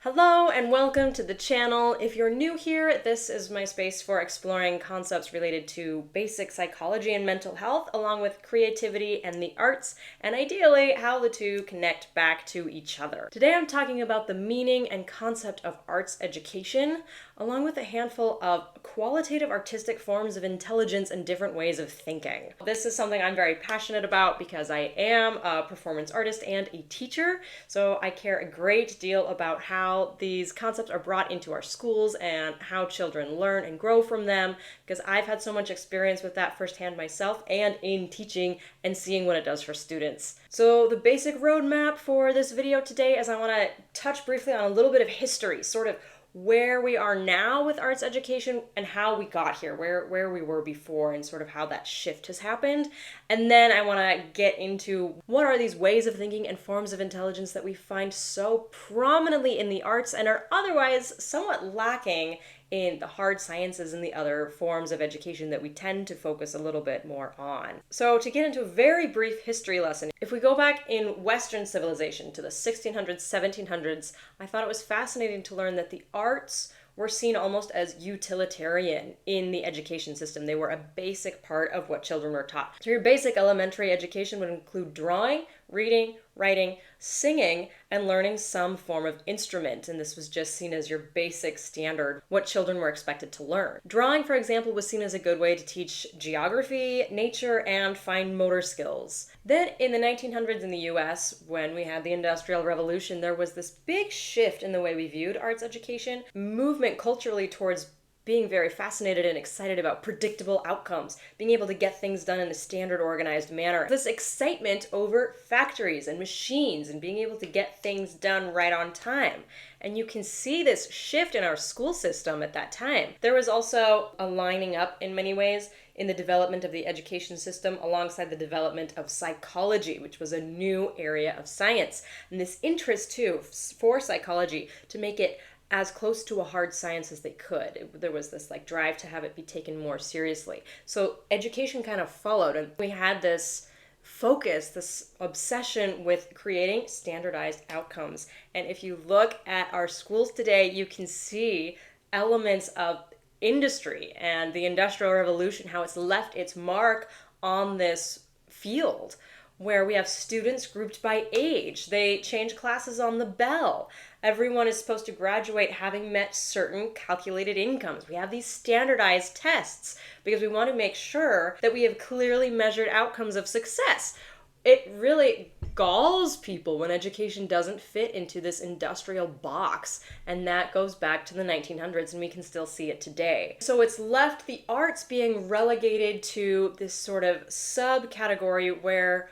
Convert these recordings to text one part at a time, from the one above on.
Hello and welcome to the channel. If you're new here, this is my space for exploring concepts related to basic psychology and mental health, along with creativity and the arts, and ideally how the two connect back to each other. Today I'm talking about the meaning and concept of arts education, along with a handful of qualitative artistic forms of intelligence and different ways of thinking. This is something I'm very passionate about because I am a performance artist and a teacher, so I care a great deal about how these concepts are brought into our schools and how children learn and grow from them, because I've had so much experience with that firsthand myself and in teaching and seeing what it does for students. So the basic roadmap for this video today is I want to touch briefly on a little bit of history, sort of where we are now with arts education and how we got here, where we were before and sort of how that shift has happened. And then I want to get into what are these ways of thinking and forms of intelligence that we find so prominently in the arts and are otherwise somewhat lacking in the hard sciences and the other forms of education that we tend to focus a little bit more on. So to get into a very brief history lesson, if we go back in Western civilization to the 1600s, 1700s, I thought it was fascinating to learn that the arts were seen almost as utilitarian in the education system. They were a basic part of what children were taught. So your basic elementary education would include drawing, reading, writing, singing, and learning some form of instrument. And this was just seen as your basic standard, what children were expected to learn. Drawing, for example, was seen as a good way to teach geography, nature, and fine motor skills. Then in the 1900s in the US, when we had the Industrial Revolution, there was this big shift in the way we viewed arts education, movement culturally towards being very fascinated and excited about predictable outcomes, being able to get things done in a standard organized manner. This excitement over factories and machines and being able to get things done right on time. And you can see this shift in our school system at that time. There was also a lining up in many ways in the development of the education system alongside the development of psychology, which was a new area of science. And this interest too for psychology to make it as close to a hard science as they could. There was this drive to have it be taken more seriously. So education kind of followed, and we had this focus, this obsession with creating standardized outcomes. And if you look at our schools today, you can see elements of industry and the Industrial Revolution, how it's left its mark on this field, where we have students grouped by age. They change classes on the bell. Everyone is supposed to graduate having met certain calculated incomes. We have these standardized tests because we want to make sure that we have clearly measured outcomes of success. It really galls people when education doesn't fit into this industrial box, and that goes back to the 1900s, and we can still see it today. So it's left the arts being relegated to this sort of subcategory where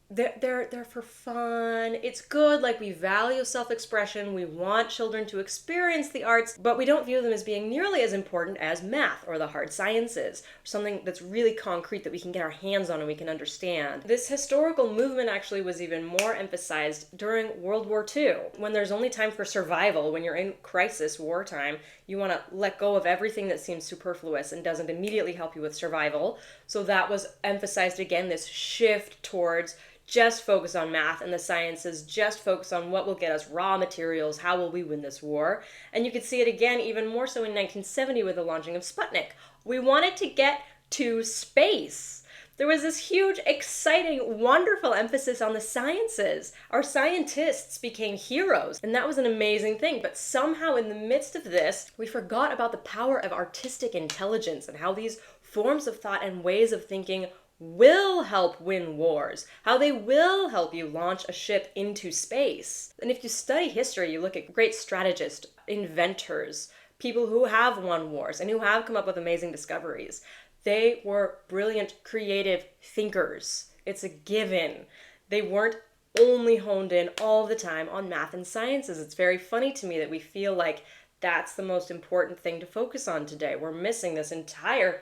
they're for fun. It's good, we value self-expression. We want children to experience the arts, but we don't view them as being nearly as important as math or the hard sciences, or something that's really concrete that we can get our hands on and we can understand. This historical movement actually was even more emphasized during World War II, when there's only time for survival. When you're in crisis, wartime, you want to let go of everything that seems superfluous and doesn't immediately help you with survival. So that was emphasized again, this shift towards just focus on math and the sciences, just focus on what will get us raw materials, how will we win this war. And you could see it again even more so in 1970 with the launching of Sputnik. We wanted to get to space. There was this huge, exciting, wonderful emphasis on the sciences. Our scientists became heroes, and that was an amazing thing. But somehow in the midst of this, we forgot about the power of artistic intelligence and how these forms of thought and ways of thinking will help win wars, how they will help you launch a ship into space. And if you study history, you look at great strategists, inventors, people who have won wars and who have come up with amazing discoveries. They were brilliant, creative thinkers. It's a given. They weren't only honed in all the time on math and sciences. It's very funny to me that we feel like that's the most important thing to focus on today. We're missing this entire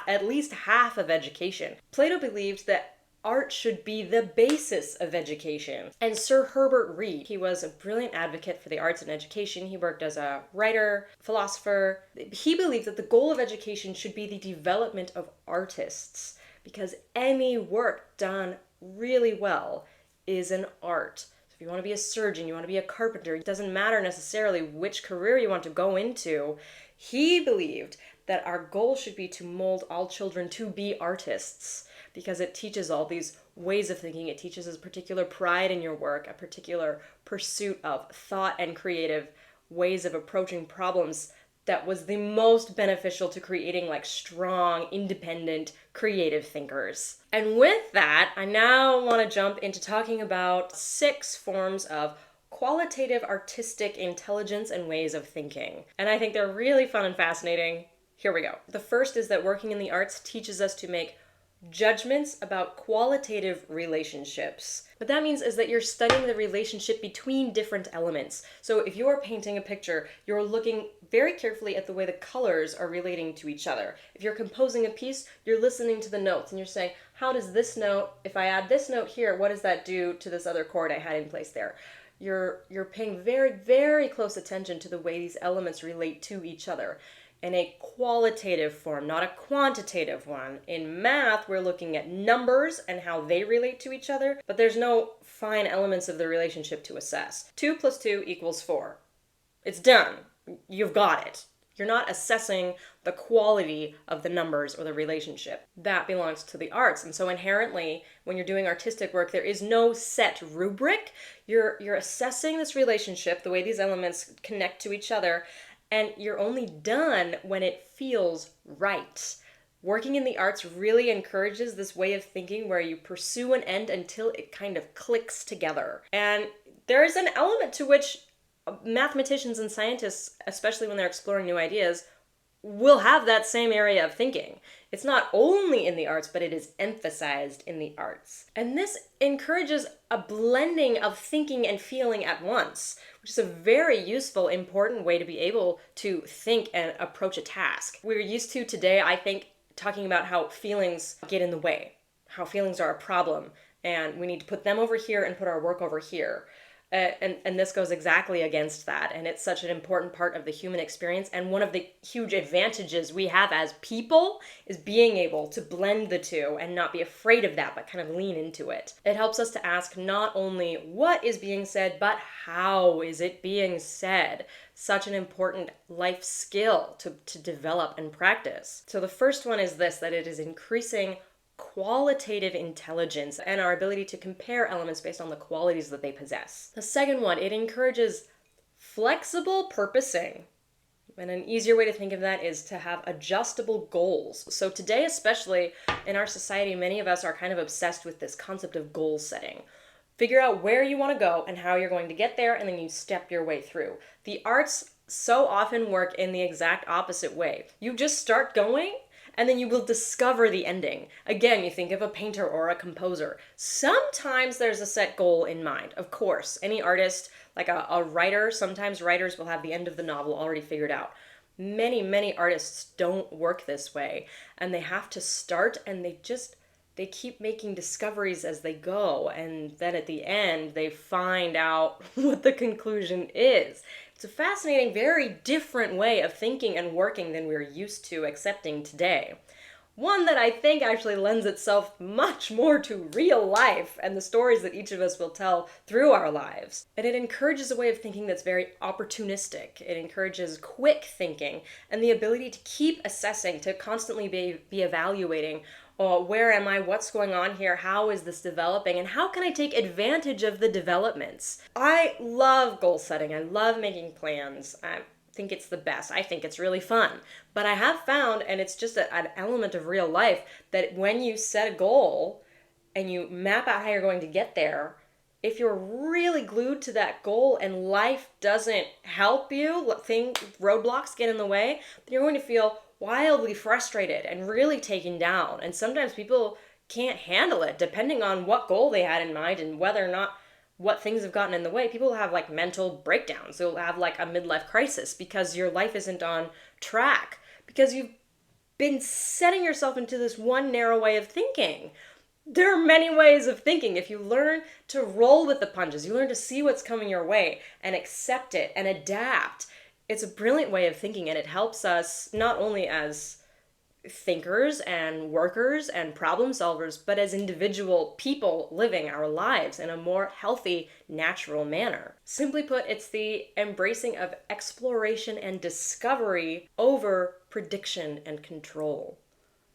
at least half of education. Plato believed that art should be the basis of education. And Sir Herbert Reed, he was a brilliant advocate for the arts and education. He worked as a writer, philosopher. He believed that the goal of education should be the development of artists, because any work done really well is an art. if you want to be a surgeon, you want to be a carpenter, it doesn't matter necessarily which career you want to go into. He believed that our goal should be to mold all children to be artists, because it teaches all these ways of thinking. It teaches a particular pride in your work, a particular pursuit of thought and creative ways of approaching problems that was the most beneficial to creating like strong, independent, creative thinkers. And with that, I now want to jump into talking about 6 forms of qualitative artistic intelligence and ways of thinking. And I think they're really fun and fascinating. Here we go. The first is that working in the arts teaches us to make judgments about qualitative relationships. What that means is that you're studying the relationship between different elements. So if you're painting a picture, you're looking very carefully at the way the colors are relating to each other. If you're composing a piece, you're listening to the notes and you're saying, how does this note, if I add this note here, what does that do to this other chord I had in place there? You're paying very, very close attention to the way these elements relate to each other in a qualitative form, not a quantitative one. In math, we're looking at numbers and how they relate to each other, but there's no fine elements of the relationship to assess. 2 + 2 = 4. It's done. You've got it. You're not assessing the quality of the numbers or the relationship. That belongs to the arts. And so inherently, when you're doing artistic work, there is no set rubric. You're assessing this relationship, the way these elements connect to each other, and you're only done when it feels right. Working in the arts really encourages this way of thinking where you pursue an end until it kind of clicks together. And there is an element to which mathematicians and scientists, especially when they're exploring new ideas, will have that same area of thinking. It's not only in the arts, but it is emphasized in the arts. And this encourages a blending of thinking and feeling at once, which is a very useful, important way to be able to think and approach a task. We're used to today, I think, talking about how feelings get in the way, how feelings are a problem, and we need to put them over here and put our work over here. And this goes exactly against that, and it's such an important part of the human experience, and one of the huge advantages we have as people is being able to blend the two and not be afraid of that, but kind of lean into it. It helps us to ask not only what is being said, but how is it being said? Such an important life skill to develop and practice. So the first one is this, that it is increasing qualitative intelligence and our ability to compare elements based on the qualities that they possess. The second one, it encourages flexible purposing. And an easier way to think of that is to have adjustable goals. So today, especially in our society, many of us are kind of obsessed with this concept of goal setting. Figure out where you want to go and how you're going to get there, and then you step your way through. The arts so often work in the exact opposite way. You just start going, and then you will discover the ending. Again, you think of a painter or a composer. Sometimes there's a set goal in mind. Of course, any artist, like a writer, sometimes writers will have the end of the novel already figured out. Many, many artists don't work this way, and they have to start, and they keep making discoveries as they go, and then at the end, they find out what the conclusion is. It's a fascinating, very different way of thinking and working than we're used to accepting today. One that I think actually lends itself much more to real life and the stories that each of us will tell through our lives. And it encourages a way of thinking that's very opportunistic. It encourages quick thinking and the ability to keep assessing, to constantly be evaluating. Where am I? What's going on here? How is this developing? And how can I take advantage of the developments? I love goal setting. I love making plans. I think it's the best. I think it's really fun. But I have found, and it's just an element of real life, that when you set a goal and you map out how you're going to get there, if you're really glued to that goal and life doesn't help you, roadblocks get in the way, then you're going to feel wildly frustrated and really taken down. And sometimes people can't handle it depending on what goal they had in mind and whether or not what things have gotten in the way. People have like mental breakdowns. They'll have like a midlife crisis because your life isn't on track, because you've been setting yourself into this one narrow way of thinking. There are many ways of thinking. If you learn to roll with the punches, you learn to see what's coming your way and accept it and adapt. It's a brilliant way of thinking, and it helps us not only as thinkers and workers and problem solvers, but as individual people living our lives in a more healthy, natural manner. Simply put, it's the embracing of exploration and discovery over prediction and control.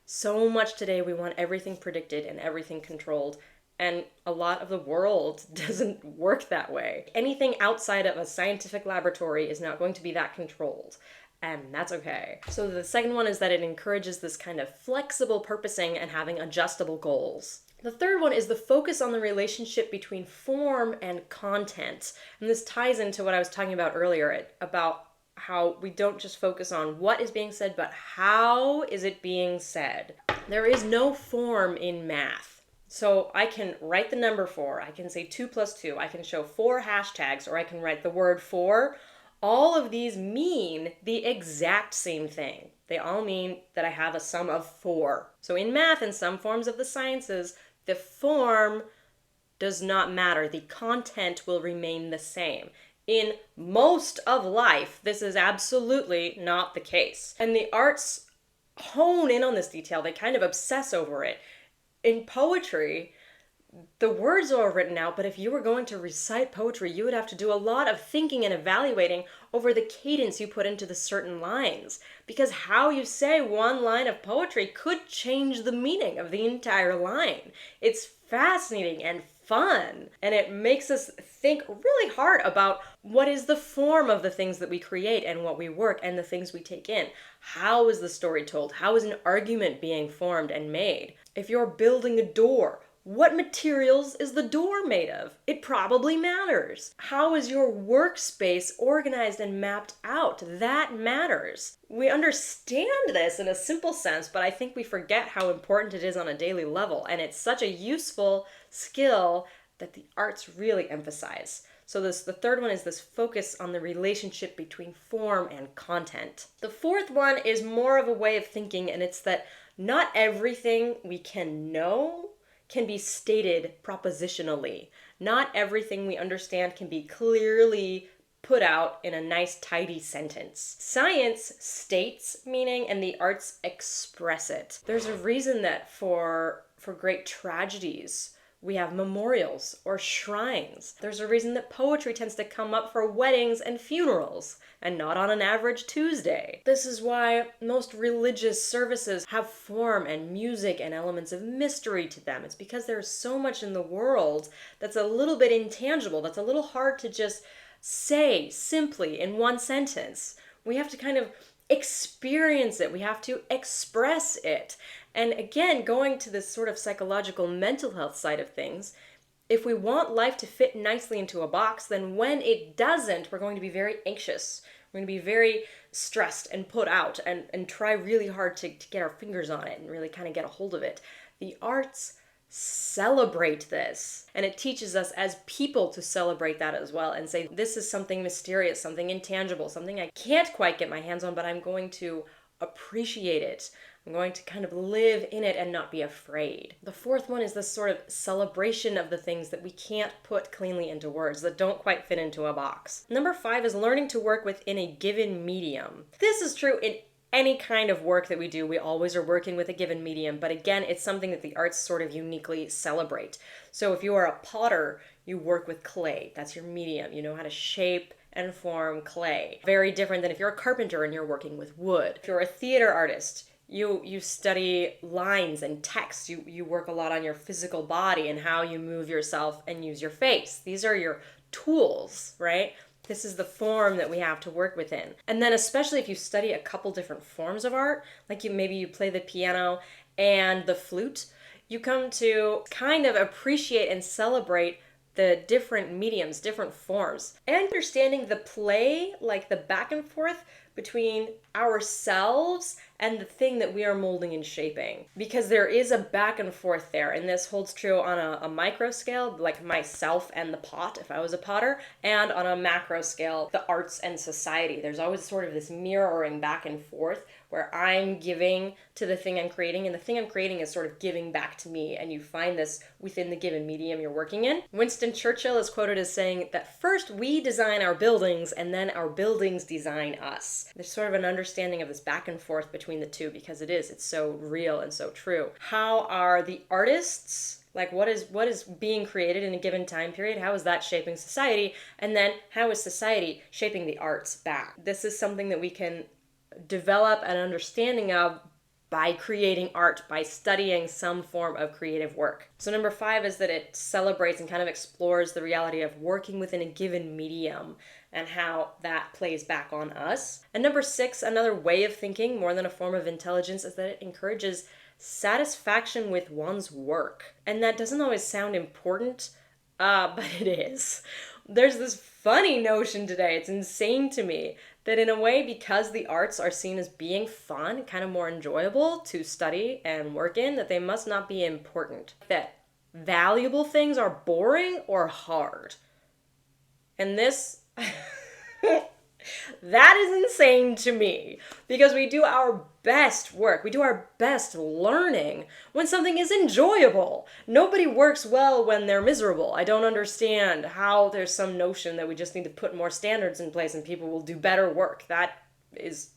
So much today we want everything predicted and everything controlled, and a lot of the world doesn't work that way. Anything outside of a scientific laboratory is not going to be that controlled. And that's okay. So the second one is that it encourages this kind of flexible purposing and having adjustable goals. The third one is the focus on the relationship between form and content. And this ties into what I was talking about earlier, about how we don't just focus on what is being said, but how is it being said. There is no form in math. So I can write the number 4, I can say 2 plus 2, I can show 4 hashtags, or I can write the word for. All of these mean the exact same thing. They all mean that I have a sum of 4. So in math and some forms of the sciences, the form does not matter. The content will remain the same. In most of life, this is absolutely not the case. And the arts hone in on this detail. They kind of obsess over it. In poetry, the words are written out, but if you were going to recite poetry, you would have to do a lot of thinking and evaluating over the cadence you put into the certain lines. Because how you say one line of poetry could change the meaning of the entire line. It's fascinating and fun, and it makes us think really hard about what is the form of the things that we create and what we work and the things we take in. How is the story told? How is an argument being formed and made? If you're building a door, what materials is the door made of? It probably matters. How is your workspace organized and mapped out? That matters. We understand this in a simple sense, but I think we forget how important it is on a daily level, and it's such a useful skill that the arts really emphasize. So the third one is this focus on the relationship between form and content. The fourth one is more of a way of thinking, and it's that not everything we can know can be stated propositionally. Not everything we understand can be clearly put out in a nice, tidy sentence. Science states meaning and the arts express it. There's a reason that for great tragedies, we have memorials or shrines. There's a reason that poetry tends to come up for weddings and funerals, and not on an average Tuesday. This is why most religious services have form and music and elements of mystery to them. It's because there's so much in the world that's a little bit intangible, that's a little hard to just say simply in one sentence. We have to kind of experience it. We have to express it. And again, going to this sort of psychological mental health side of things, if we want life to fit nicely into a box, then when it doesn't, we're going to be very anxious. We're going to be very stressed and put out and try really hard to get our fingers on it and really kind of get a hold of it. The arts celebrate this, and it teaches us as people to celebrate that as well and say, this is something mysterious, something intangible, something I can't quite get my hands on, but I'm going to appreciate it. I'm going to kind of live in it and not be afraid. The fourth one is this sort of celebration of the things that we can't put cleanly into words, that don't quite fit into a box. Number 5 is learning to work within a given medium. This is true in any kind of work that we do. We always are working with a given medium, but again, it's something that the arts sort of uniquely celebrate. So if you are a potter, you work with clay. That's your medium. You know how to shape and form clay. Very different than if you're a carpenter and you're working with wood. If you're a theater artist, you study lines and text. You work a lot on your physical body and how you move yourself and use your face. These are your tools, right? This is the form that we have to work within. And then especially if you study a couple different forms of art, like maybe you play the piano and the flute, you come to kind of appreciate and celebrate the different mediums, different forms, and understanding the play, like the back and forth between ourselves and the thing that we are molding and shaping. Because there is a back and forth there, and this holds true on a micro scale, like myself and the pot, if I was a potter, and on a macro scale, the arts and society. There's always sort of this mirroring back and forth where I'm giving to the thing I'm creating, and the thing I'm creating is sort of giving back to me, and you find this within the given medium you're working in. Winston Churchill is quoted as saying that first we design our buildings, and then our buildings design us. There's sort of an understanding of this back and forth between the two, because it's so real and so true. How are the artists, like what is being created in a given time period, how is that shaping society? And then how is society shaping the arts back? This is something that we can develop an understanding of by creating art, by studying some form of creative work. So number 5 is that it celebrates and kind of explores the reality of working within a given medium and how that plays back on us. And number 6, another way of thinking, more than a form of intelligence, is that it encourages satisfaction with one's work. And that doesn't always sound important, but it is. There's this funny notion today, it's insane to me, that in a way, because the arts are seen as being fun, kind of more enjoyable to study and work in, that they must not be important. That valuable things are boring or hard. And this, that is insane to me, because we do our best work, we do our best learning when something is enjoyable. Nobody works well when they're miserable. I don't understand how there's some notion that we just need to put more standards in place and people will do better work. That is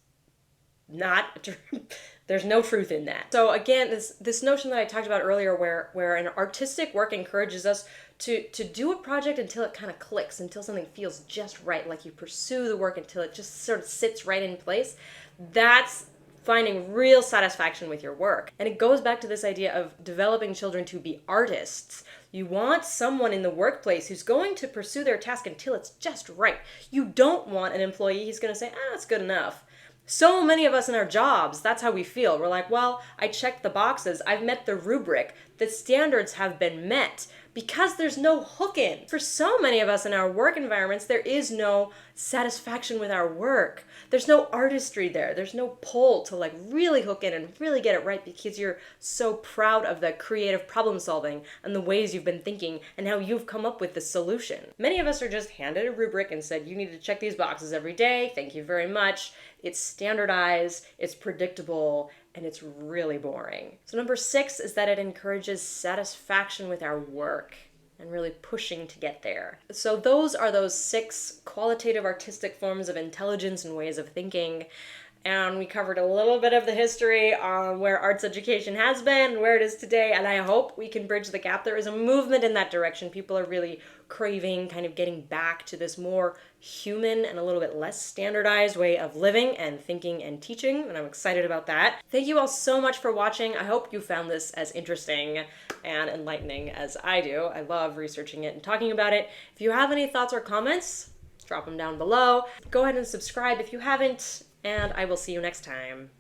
not true. There's no truth in that. So again, this notion that I talked about earlier, where an artistic work encourages us to do a project until it kind of clicks, until something feels just right, like you pursue the work until it just sort of sits right in place, that's finding real satisfaction with your work. And it goes back to this idea of developing children to be artists. You want someone in the workplace who's going to pursue their task until it's just right. You don't want an employee who's going to say, that's good enough. So many of us in our jobs, that's how we feel. We're like, well, I checked the boxes. I've met the rubric. The standards have been met, because there's no hook in. For so many of us in our work environments, there is no satisfaction with our work. There's no artistry there. There's no pull to like really hook in and really get it right, because you're so proud of the creative problem solving and the ways you've been thinking and how you've come up with the solution. Many of us are just handed a rubric and said, you need to check these boxes every day. Thank you very much. It's standardized, it's predictable, and it's really boring. So number 6 is that it encourages satisfaction with our work and really pushing to get there. So those are those 6 qualitative artistic forms of intelligence and ways of thinking. And we covered a little bit of the history on where arts education has been and where it is today, and I hope we can bridge the gap. There is a movement in that direction. People are really craving kind of getting back to this more human and a little bit less standardized way of living and thinking and teaching, and I'm excited about that. Thank you all so much for watching. I hope you found this as interesting and enlightening as I do. I love researching it and talking about it. If you have any thoughts or comments, drop them down below. Go ahead and subscribe if you haven't, and I will see you next time.